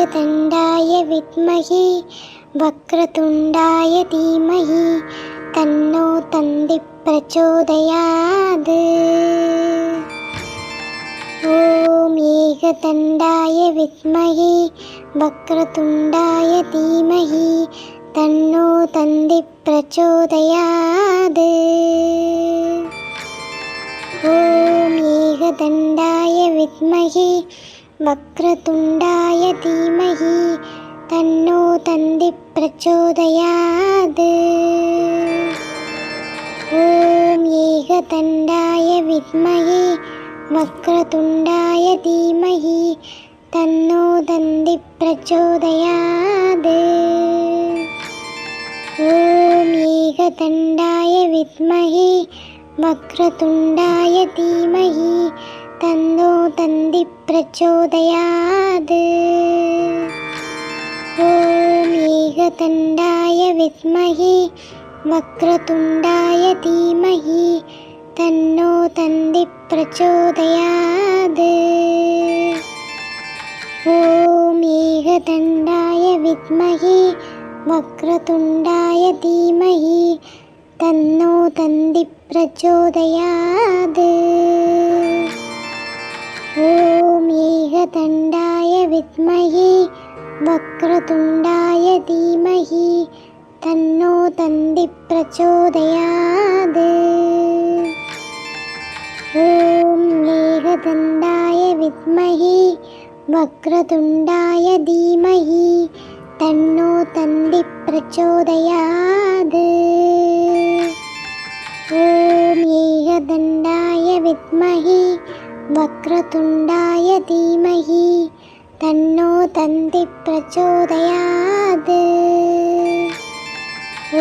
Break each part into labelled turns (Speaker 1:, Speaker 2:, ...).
Speaker 1: ஏகதண்டாய வித்மஹி வக்ரதுண்டாய தீமஹி தன்னோ தந்தி பிரச்சோதயாத். ஓம் ஏகதண்டாய வித்மஹி வக்ரதுண்டாய தீமஹி தன்னோ தந்தி பிரச்சோதயாத். ஓம் ஏகதண்டாய வித்மஹி வக்ரதுண்டாய தீமஹி தன்னோ தந்தி பிரச்சோதயாத். ஓம் ஏகதண்டாய வித்மஹி வக்ரதுண்டாய தீமஹி தன்னோ தந்தி பிரச்சோதயாத். ஓம் ஏகதண்டாய வித்மஹி வக்ரதுண்டாய தீமஹி தன்னோ தந்தி பிரச்சோதயாத். ஓம் ஏகதண்டாய வித்மஹி வக்ரதுண்டாய தீமஹி தன்னோ தந்தி பிரச்சோதயாத். ஓம் ஏகதண்டாய வித்மஹி வக்ரதுண்டாய தீமஹி தன்னோ தந்தி பிரச்சோதயாத். ஓம் ஏகதண்டாய வித்மஹி வக்ரதுண்டாய தீமஹி தன்னோ தந்தி பிரச்சோதயாத். ஓம் ஏகதண்டாய வித்மஹி வக்ரதுண்டாய தீமஹி தன்னோ தந்தி பிரச்சோதயாத். ஓம் ஏகதண்டாய வித்மஹி வக்ரதுண்டாய தீமஹி தன்னோ தந்தி பிரச்சோதயாத்.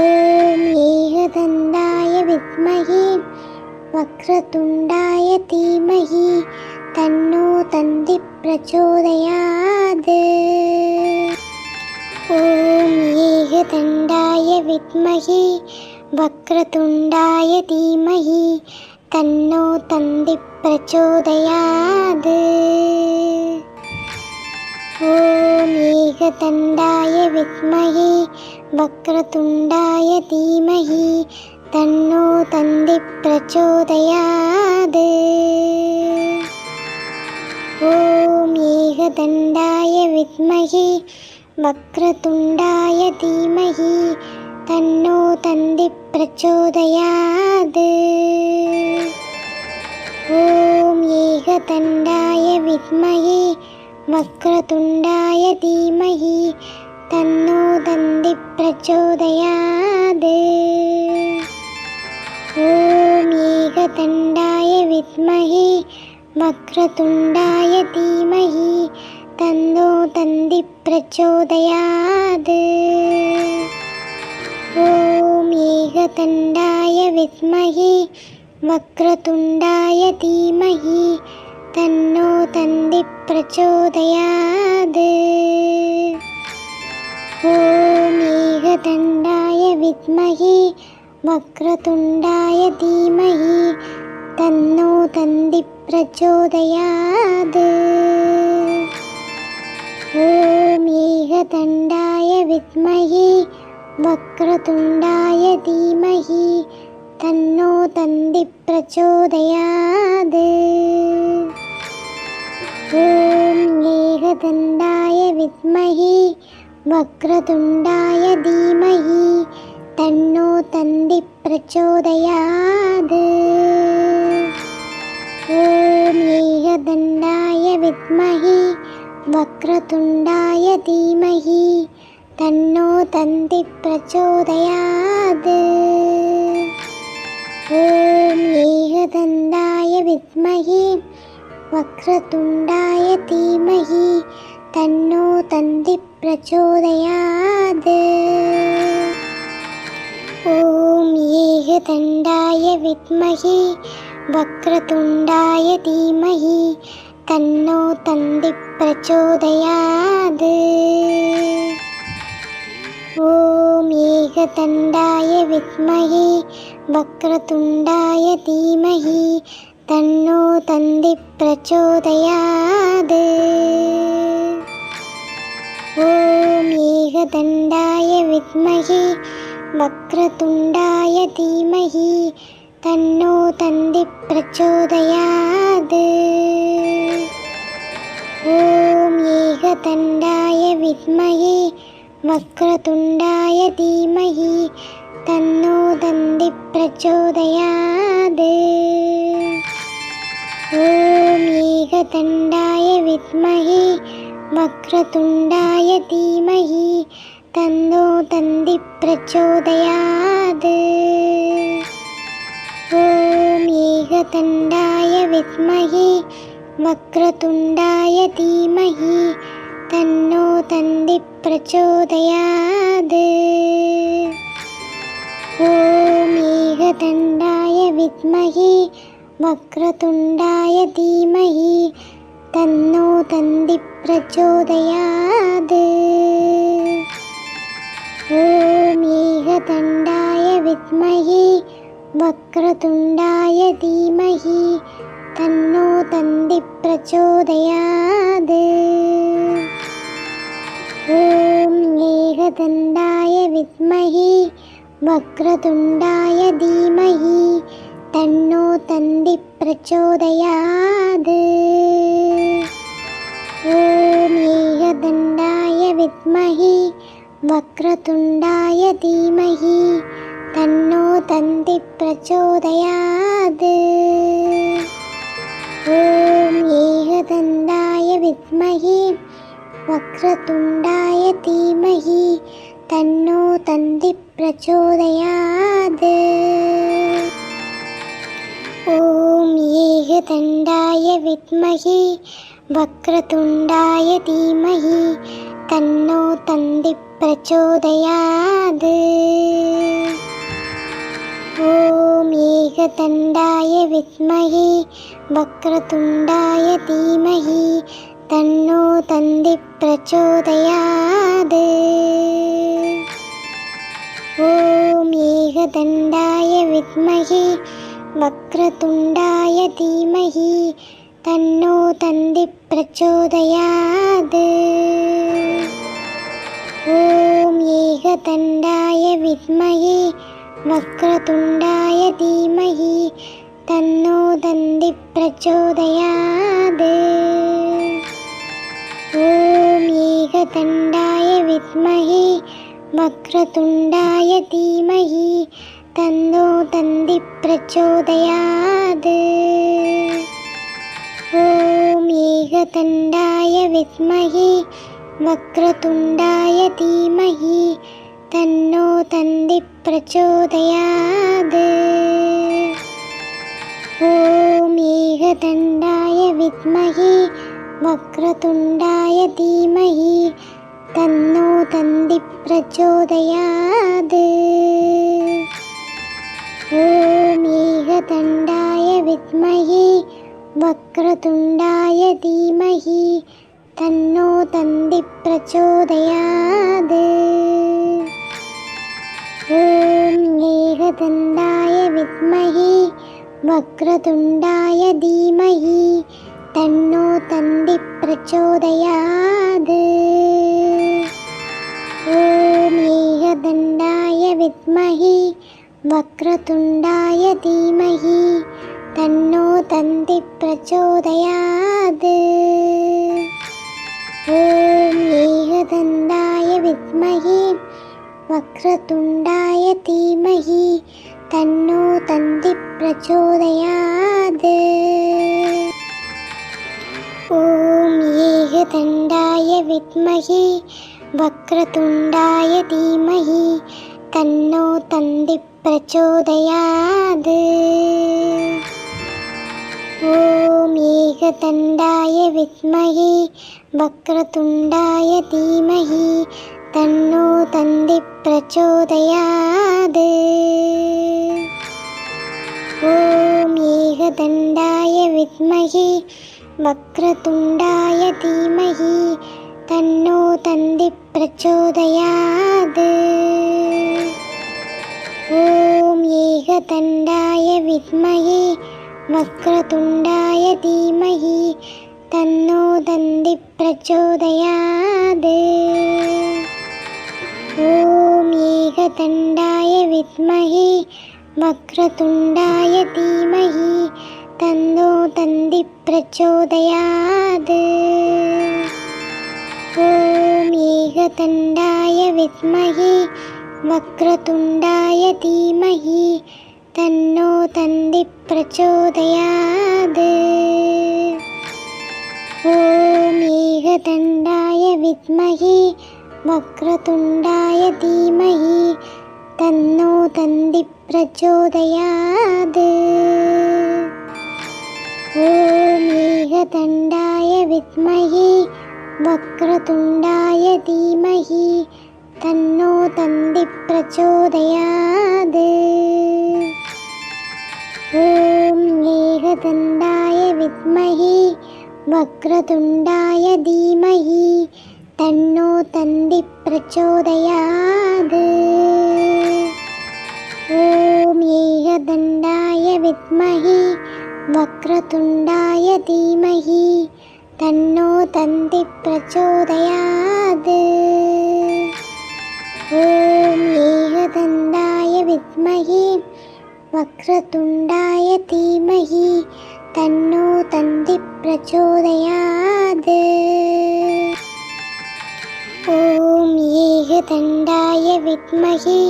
Speaker 1: ஓம் ஏகதண்டாய வித்மஹி வக்ரதுண்டாய தீமஹி தன்னோ தந்தி பிரச்சோதயாத். ஓம் ஏகதண்டாய வித்மஹி வக்ரதுண்டாய தீமஹி தன்னோ தந்தி பிரச்சோதயாத். ஓம் ஏகதண்டாய வித்மஹி வக்ரதுண்டாய தீமஹி தன்னோ தந்தி பிரச்சோதயாத். ஓம் ஏகதண்டாய வித்மஹி வக்ரதுண்டாய தீமஹி தன்னோ தந்தி பிரச்சோதயாத். ஓம் ஏகதண்டாய வித்மஹி வக்ரதுண்டாய தீமஹி தன்னோ தந்தி பிரச்சோதயாத். ஓம் ஏகதண்டாய வித்மஹி வக்ரதுண்டாய தீமஹி தன்னோ தந்தி பிரச்சோதயாத். ஓம் ஏகதண்டாய வித்மஹி வக்ரதுண்டாய தீமஹி தன்னோ தந்தி பிரச்சோதயாத். ஓம் ஏகதண்டாய வித்மஹி வக்ரதுண்டாய தீமஹி தன்னோ தந்தி பிரச்சோதயாத். ஓம் ஏகதண்டாய வித்மஹி வக்ரதுண்டாய தீமஹி தன்னோ தந்தி பிரச்சோதயாத். ஓம் ஏகதண்டாய வித்மஹி வக்ரதுண்டாய தீமஹி தன்னோ தந்தி பிரச்சோதயாத். ஓம் ஏகதண்டாய வித்மஹி வக்ரதுண்டாய தீமஹி தன்னோ தந்தி பிரச்சோதயாத். ஓம் ஏகதண்டாய வித்மஹி வக்ரதுண்டாய தீமஹி தன்னோ தந்தி பிரச்சோதயாத். ஓம் ஏகதண்டாய வித்மஹி வக்ரதுண்டாய தீமஹி தன்னோ தந்தி பிரச்சோதயாத். ஓம் ஏகதண்டாய வித்மஹி வக்ரதுண்டாய தீமஹி தன்னோ தந்தி பிரச்சோதயாத். ॐ एकदन्ताय विद्महे वक्रतुण्डाय धीमहि तन्नो तन्ति प्रचोदयात्। ॐ एकदन्ताय विद्महे वक्रतुण्डाय धीमहि तन्नो तन्ति प्रचोदयात्। ॐ एकदन्ताय विद्महे वक्रतुण्डाय धीमहि तन्नो तन्ति प्रचोदयात्। ॐ एकदन्ताय विद्महे वक्रतुण्डाय धीमहि तन्नो तन्ति प्रचोदयात्। ॐ एकदन्ताय विद्महे वक्रतुण्डाय धीमहि तन्नो तन्ति प्रचोदयात्। ॐ एकदन्ताय विद्महे वक्रतुण्डाय धीमहि तन्नो तन्ति प्रचोदयात्। ॐ एकदन्ताय विद्महे वक्रतुण्डाय धीमहि तन्नो तन्ति प्रचोदयात्। ॐ एकदन्ताय विद्महे वक्रतुण्डाय धीमहि तन्नो तन्ति प्रचोदयात्। ॐ एकदन्ताय विद्महे वक्रतुण्डाय धीमहि तन्नो तन्ति प्रचोदयात्। ॐ एकदन्ताय विद्महे वक्रतुण्डाय धीमहि तन्नो तन्ति प्रचोदयात्। ॐ एकदन्ताय विद्महे वक्रतुण्डाय धीमहि तन्नो तन्ति प्रचोदयात्। ॐ एकदन्ताय विद्महे वक्रतुण्डाय धीमहि तन्नो तन्ति प्रचोदयात्। ॐ एकदन्ताय विद्महे वक्रतुण्डाय धीमहि तन्नो तन्ति प्रचोदयात्। ॐ एकदन्ताय विद्महे वक्रतुण्डाय धीमहि तन्नो तन्ति प्रचोदयात्। ॐ एकदन्ताय विद्महे वक्रतुण्डाय धीमहि तन्नो तन्ति प्रचोदयात्। ॐ एकदन्ताय विद्महे वक्रतुण्डाय धीमहि तन्नो तन्ति प्रचोदयात्। ॐ एकदन्ताय विद्महे वक्रतुण्डाय धीमहि तन्नो तन्ति प्रचोदयात्। ॐ एकदन्ताय विद्महे वक्रतुण्डाय धीमहि तन्नो तन्ति प्रचोदयात्। ॐ एकदन्ताय विद्महे वक्रतुण्डाय धीमहि तन्नो तन्ति प्रचोदयात्। ॐ एकदन्ताय विद्महे वक्रतुण्डाय धीमहि तन्नो तन्ति प्रचोदयात्। ॐ एकदन्ताय विद्महे वक्रतुण्डाय धीमहि तन्नो तन्ति प्रचोदयात्। ॐ एकदन्ताय विद्महे वक्रतुण्डाय धीमहि तन्नो तन्ति प्रचोदयात्। ॐ एकदन्ताय विद्महे वक्रतुण्डाय धीमहि तन्नो तन्ति प्रचोदयात्। ॐ एकदन्ताय विद्महे वक्रतुण्डाय धीमहि तन्नो दन्ति प्रचोदयात्। ॐ एकदन्ताय विद्महे वक्रतुण्डाय धीमहि तन्नो दन्ति प्रचोदयात्। ॐ एकदन्ताय विद्महे वक्रतुण्डाय धीमहि तन्नो दन्ति प्रचोदयात्। ॐ एकदन्ताय विद्महे वक्रतुण्डाय धीमहि तन्नो दन्ति प्रचोदयात्। ॐ एकदन्ताय विद्महे वक्रतुण्डाय धीमहि तन्नो दन्ति प्रचोदयात्। ॐ एकदन्ताय विद्महे वक्रतुण्डाय धीमहि तन्नो दन्ति प्रचोदयात्। ॐ एकदन्ताय विद्महे वक्रतुण्डाय धीमहि तन्नो दन्ति प्रचोदयात्। ॐ एकदन्ताय विद्महे वक्रतुण्डाय धीमहि तन्नो दन्ति प्रचोदयात्। ॐ एकदन्ताय विद्महे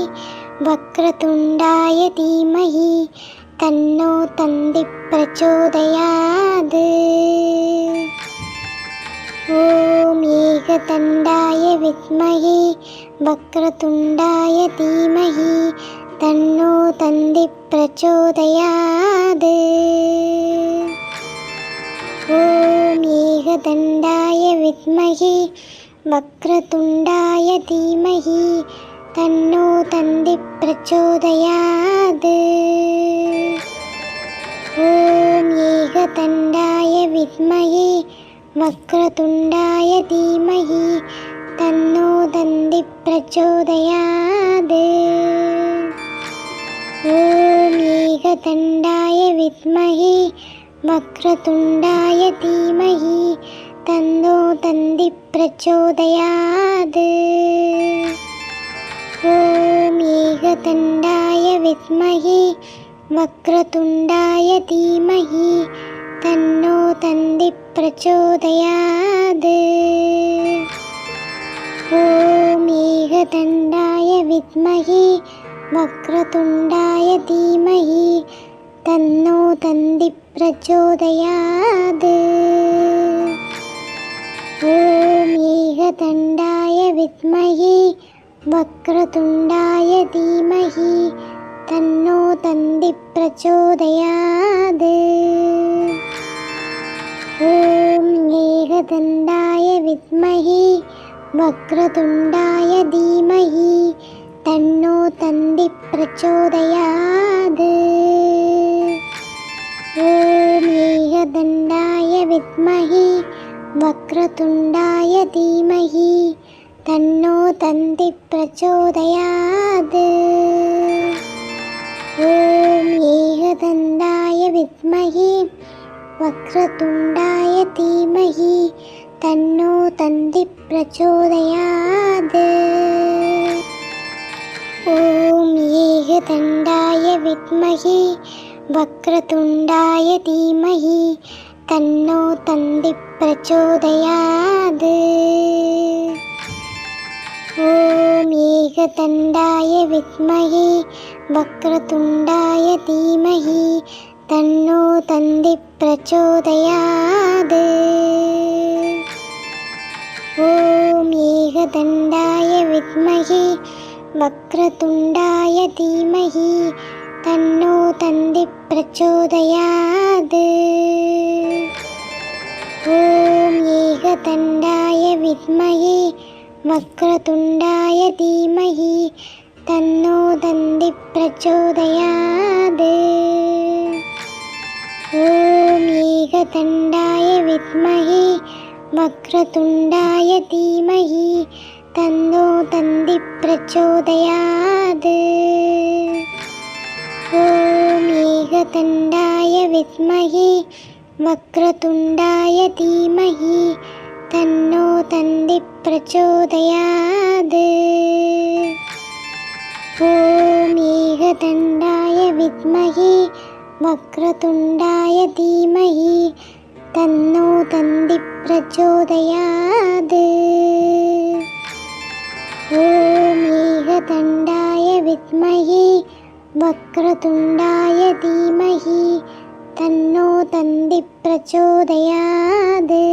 Speaker 1: वक्रतुण्डाय धीमहि तन्नो दन्ति प्रचोदयात्। ॐ एकदन्ताय विद्महे वक्रतुण्डाय धीमहि तन्नो दन्ति प्रचोदयात्। ॐ एकदन्ताय विद्महे वक्रतुण्डाय धीमहि तन्नो दन्ति प्रचोदयात्। ॐ एकदन्ताय विद्महे वक्रतुण्डाय धीमहि तन्नो दन्ति प्रचोदयात्। ॐ एकदन्ताय विद्महे वक्रतुण्डाय धीमहि तन्नो दन्ति प्रचोदयात्। ॐ एकदन्ताय विद्महे वक्रतुण्डाय धीमहि तन्नो दन्ति प्रचोदयात्। ॐ एकदन्ताय विद्महे वक्रतुण्डाय धीमहि तन्नो दन्ति प्रचोदयात्। ॐ एकदन्ताय विद्महे वक्रतुण्डाय धीमहि तन्नो दन्ति प्रचोदयात्। ॐ एकदन्ताय विद्महे वक्रतुण्डाय धीमहि तन्नो दन्ति प्रचोदयात्। ॐ एकदन्ताय विद्महे वक्रतुण्डाय धीमहि तन्नो दन्ति प्रचोदयात्। ॐ एकदन्ताय विद्महे वक्रतुण्डाय धीमहि तन्नो दन्ति प्रचोदयात्। ॐ एकदन्ताय विद्महे वक्रतुण्डाय धीमहि तन्नो दन्ति प्रचोदयात्। ॐ एकदन्ताय विद्महे वक्रतुण्डाय धीमहि तन्नो दन्ति प्रचोदयात्। ॐ एकदन्ताय विद्महे वक्रतुण्डाय धीमहि तन्नो दन्ति प्रचोदयात्। ॐ एकदन्ताय विद्महे वक्रतुण्डाय धीमहि तन्नो दन्ति प्रचोदयात्। ॐ एकदन्ताय विद्महे वक्रतुण्डाय धीमहि तन्नो दन्ति प्रचोदयात्। ॐ एकदन्ताय विद्महे വക്രതുണ്ടായ ധീമഹി തന്നോ തന്തി പ്രചോദയാത്. ഓം ഏകദണ്ഡായ വിദ്മഹി വക്രതുണ്ടായ ധീമഹി തന്നോ തന്തി പ്രചോദയാത്. ഓം ഏകദണ്ഡായ വിദ്മഹി വക്രതുണ്ടായ ധീമഹി തന്നോ തന്തി പ്രചോദയാത്.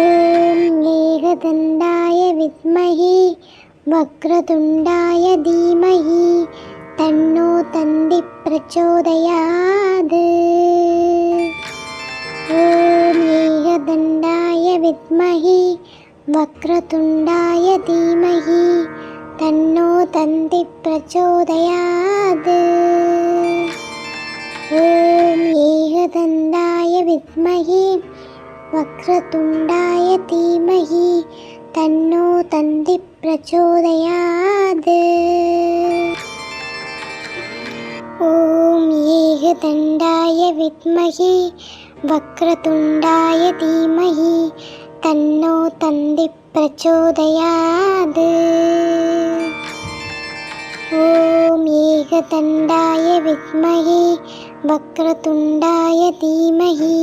Speaker 1: ഓം ഏകദണ്ഡായ വിദ്മഹി വക്രതുണ്ടായ ധീമഹി തന്നോ തന്തി പ്രചോദയാത്. ഓം ഏകദണ്ഡായ വിദ്മഹി വക്രതുണ്ടായ ധീമഹി തന്നോ തന്തി പ്രചോദയാത്. ഓം ഏകദണ്ഡായ വിദ്മഹി വക്രതുണ്ടായ ധീമഹി തന്നോ തന്തി പ്രചോദയാത്. ഓം ഏകദണ്ഡായ വിദ്മഹി വക്രതുണ്ടായ ധീമഹി തന്നോ തന്തി പ്രചോദയാത്. ഓം ഏകദണ്ഡായ വിദ്മഹി വക്രതുണ്ടായ ധീമഹി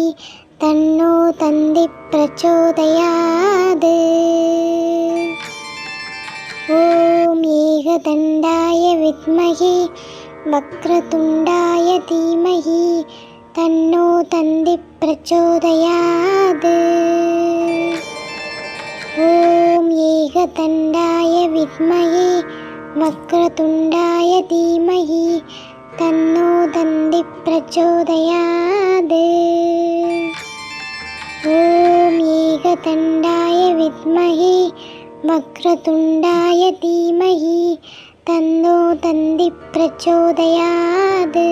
Speaker 1: തന്നോ തന്തി പ്രചോദയാത്. ഓം ഏകദണ്ഡായ വിദ്മഹി വക്രതുണ്ടായ ധീമഹി തന്നോ തന്തി പ്രചോദയാത്. ഓം ഏകദണ്ഡായ വിദ്മഹി വക്രതുണ്ടായ ധീമഹി തന്നോ തന്തി പ്രചോദയാത്. ഓം ഏകദണ്ഡായ വിദ്മഹി വക്രതുണ്ടായ ധീമഹി തന്നോ തന്തി പ്രചോദയാത്.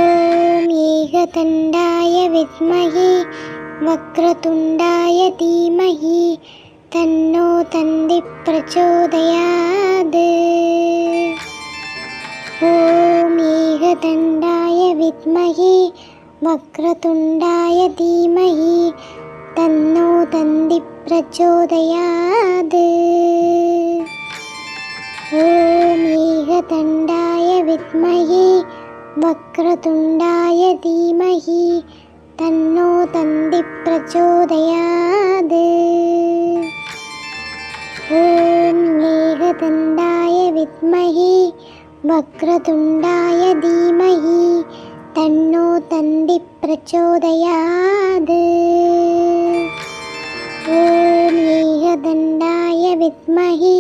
Speaker 1: ഓം ഏകദണ്ഡായ വിദ്മഹി വക്രതുണ്ടായ ധീമഹി തന്നോ തന്തി പ്രചോദയാത്. ഓം ഏകദണ്ഡായ വിദ്മഹി വക്രതുണ്ടായ ധീമഹി തന്നോ തന്തി പ്രചോദയാത്. ഓം ഏകദണ്ഡായ വിദ്മഹി വക്രതുണ്ടായ ധീമഹി തന്നോ തന്തി പ്രചോദയാത്. ഓം ഏകദണ്ഡായ വിദ്മഹി വക്രതുണ്ടായ ധീമഹി തന്നോ തന്തി പ്രചോദയാത്. ഓം ഏകദണ്ഡായ വിദ്മഹി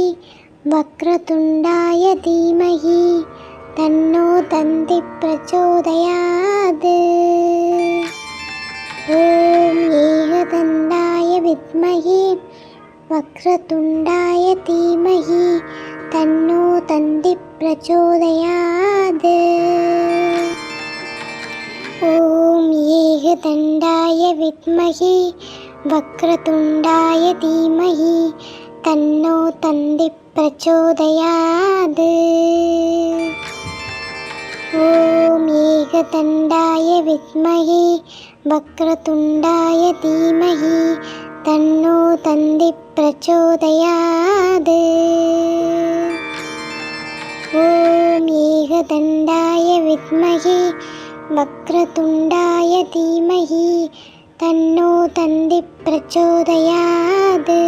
Speaker 1: വക്രതുണ്ടായ ധീമഹി തന്നോ തന്തി പ്രചോദയാത്. ഓം ഏകദണ്ഡായ വിദ്മഹി വക്രതുണ്ടായ ധീമഹി തന്നോ തന്തി പ്രചോദയാത്. ഓം ഏകദണ്ഡായ വിദ്മഹി വക്രതുണ്ടായ ധീമഹി തന്നോ തന്തി പ്രചോദയാത്. ഓം ഏകദണ്ഡായ വിദ്മഹി വക്രതുണ്ടായ ധീമഹി തന്നോ തന്തി പ്രചോദയാത്. ഓം ഏകദണ്ഡായ വിദ്മഹി വക്രതുണ്ടായ ധീമഹി തന്നോ തന്തി പ്രചോദയാത്.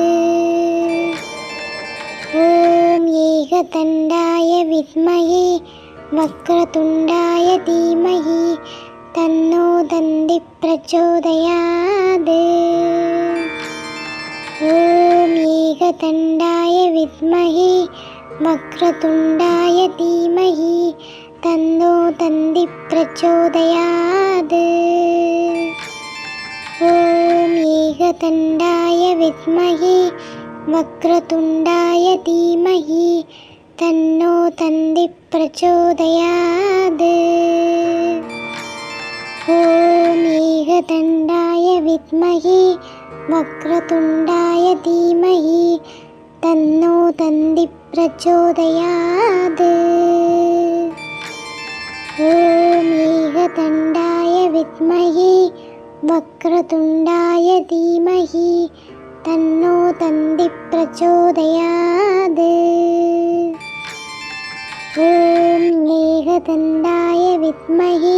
Speaker 1: ഓം ഏകദണ്ഡായ വിദ്മഹി വക്രതുണ്ടായ ധീമഹി തന്നോ തന്തി പ്രചോദയാത്. ഓം ഏകദണ്ഡായ വിദ്മഹി വക്രതുണ്ടായ ധീമഹി തന്നോ തന്തി പ്രചോദയാത്. ഓം ഏകദണ്ഡായ വിദ്മഹി വക്രതുണ്ടായ ധീമഹി തന്നോ തന്തി പ്രചോദയാത്. ഓം ഏകദണ്ഡായ വിദ്മഹി വക്രതുണ്ടായ ധീമഹി തന്നോ തന്തി പ്രചോദയാത്. ഓം ഏകദണ്ഡായ വിദ്മഹി വക്രതുണ്ഡായ ധീമഹി തന്നോ തന്തി പ്രചോദയാത്. ഓം ഏകദണ്ഡായ വിദ്മഹി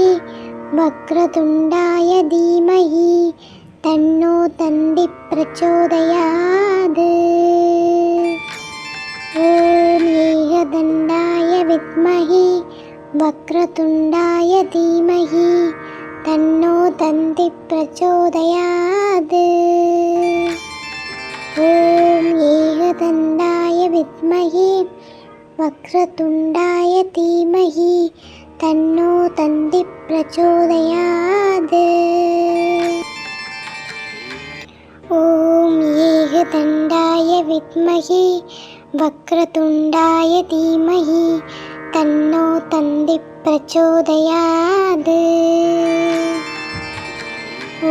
Speaker 1: വക്രതുണ്ഡായ ധീമഹി തന്നോ തന്തി പ്രചോദയാത്. ഓം ഏകദണ്ഡായ വിദ്മഹി വക്രതുണ്ഡായ ധീമഹി തന്നോ തന്തി പ്രചോദയാത്. ഓം ഏകദണ്ഡായ വിദ്മഹി വക്രതുണ്ഡായ ധീമഹി തന്നോ തന്തി പ്രചോദയാത്. ഓം ഏകദണ്ഡായ വിദ്മഹി വക്രതുണ്ഡായ ധീമഹി തന്നോ തന്തി പ്രചോദയാത്.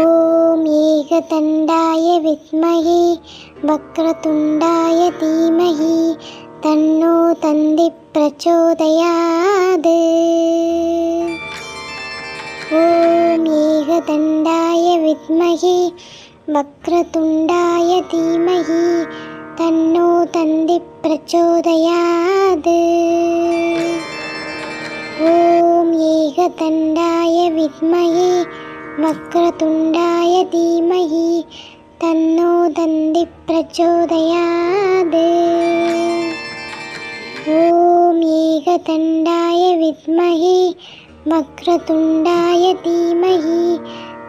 Speaker 1: ഓം ഏകദണ്ഡായ വിദ്മഹി വക്രതുണ്ഡായ ധീമഹി തന്നോ തന്തി പ്രചോദയാത്. ഓം ഏകദണ്ഡായ വിദ്മഹി വക്രതുണ്ഡായ ധീമഹി തന്നോ തന്തി പ്രചോദയാത്. ഓം ഏകദണ്ഡായ വിദ്മഹി വക്രതുണ്ഡായ ധീമഹി തന്നോ തന്തി പ്രചോദയാത്. ഓം ഏകദണ്ഡായ വിദ്മഹി വക്രതുണ്ഡായ ധീമഹി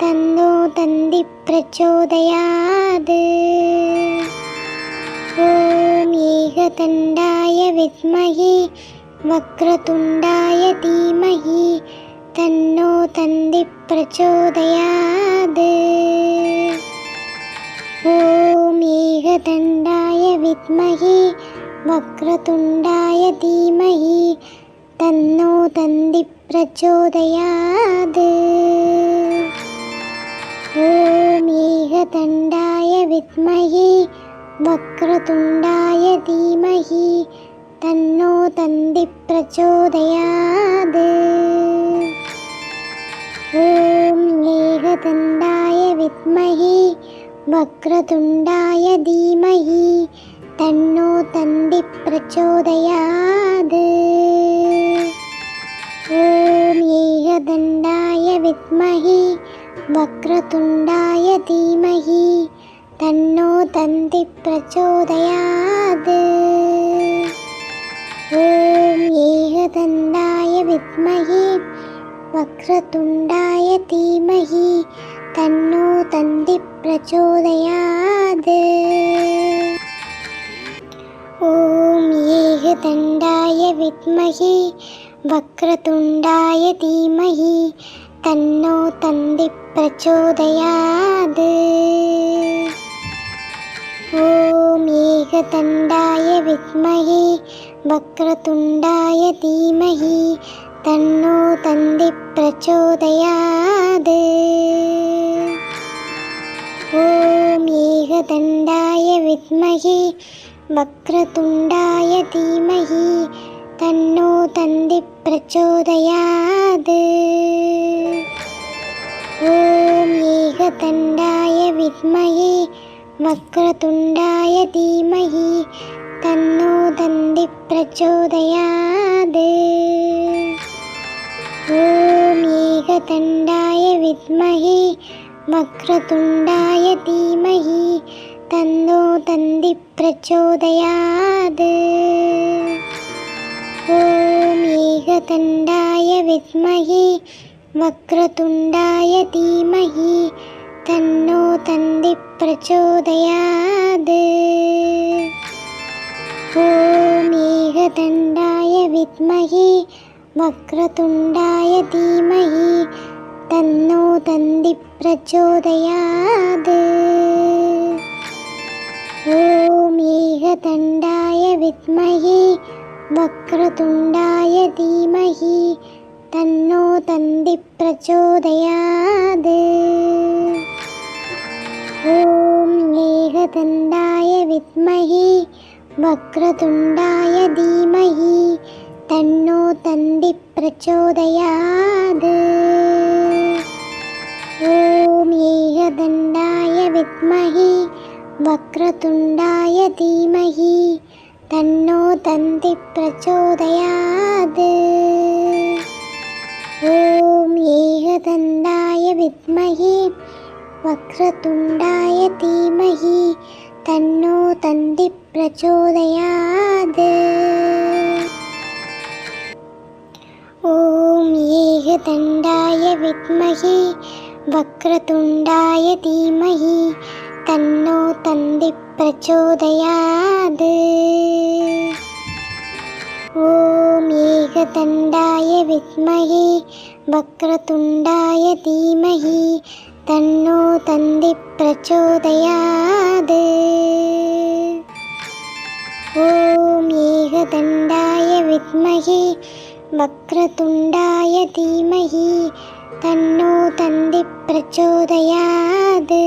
Speaker 1: തന്നോ തന്തി പ്രചോദയാത്. ഓം ഏകദണ്ഡായ വിദ്മഹി വക്രതുണ്ഡായ ധീമഹി തന്നോ തന്തി പ്രചോദയാത്. ഓം ഏകദണ്ഡായ വിദ്മഹി വക്രതുണ്ഡായ ധീമഹി തന്നോ തന്തി പ്രചോദയാത്. ഓം ഏകദണ്ഡായ വിദ്മഹി വക്രതുണ്ഡായ ധീമഹി തന്നോ തന്തി പ്രചോദയാത്. ഓം ഏകദണ്ഡായ വിദ്മഹി വക്രതുണ്ഡായ ധീമഹി തന്നോ തന്തി പ്രചോദയാത്. ഓം ഏകദണ്ഡായ വിദ്മഹി വക്രതുണ്ഡായ ധീമഹി തന്നോ തന്തി പ്രചോദയാത്. ഓം ഏകദണ്ഡായ വിദ്മഹി വക്രതുണ്ഡായ ധീമഹി തന്നോ തന്തി പ്രചോദയാത്. ഓം ഏകദണ്ഡായ വിദ്മഹി വക്രതുണ്ഡായ ധീമഹി തന്നോ തന്തി പ്രചോദയാത്. ഓം ഏകദണ്ഡായ വിദ്മഹി വക്രതുണ്ഡായ ധീമഹി തന്നോ തന്തി പ്രചോദയാത്. ഓം ഏകദണ്ഡായ വിദ്മഹി വക്രതുണ്ഡായ ധീമഹി തന്നോ തന്തി പ്രചോദയാത്. ഓം ഏകദണ്ഡായ വിദ്മഹി വക്രതുണ്ഡായ ധീമഹി തന്നോ തന്തി പ്രചോദയാത്. ഓം ഏകദണ്ഡായ വിദ്മഹി വക്രതുണ്ഡായ ധീമഹി തന്നോ തന്തി പ്രചോദയാത്. ഓം ഏകദണ്ഡായ വിദ്മഹി വക്രതുണ്ഡായ ധീമഹി തന്നോ തന്തി പ്രചോദയാത്. ഓം ഏകദണ്ഡായ വിദ്മഹി വക്രതുണ്ഡായ ധീമഹി തന്നോ തന്തി പ്രചോദയാത്. ഓം ഏകദണ്ഡായ വിദ്മഹി വക്രതുണ്ഡായ ധീമഹി തന്നോ തന്തി പ്രചോദയാത്. ഓം ഏകദണ്ഡായ വിദ്മഹി വക്രതുണ്ഡായ ധീമഹി തന്നോ തന്തി പ്രചോദയാത്. ഏകദണ്ഡായ വിദ്മഹി വക്രതുണ്ഡായ ധീമഹി തന്നോ ദന്തി പ്രചോദയാത്. ഓം ഏകദണ്ഡായ വിദ്മഹി വക്രതുണ്ഡായ ധീമഹി തന്നോ ദന്തി പ്രചോദയാത്. ഓം ഏകദണ്ഡായ വിദ്മഹി വക്രതുണ്ഡായ ധീമഹി തന്നോ ദന്തി പ്രചോദയാത്. ഓം ഏകദണ്ഡായ വിദ്മഹി വക്രതുണ്ഡായ ധീമഹി തന്നോ ദന്തി പ്രചോദയാത്. ഓം ഏകദണ്ഡായ വിദ്മഹി വക്രതുണ്ഡായ ധീമഹി തന്നോ ദന്തി പ്രചോദയാത്.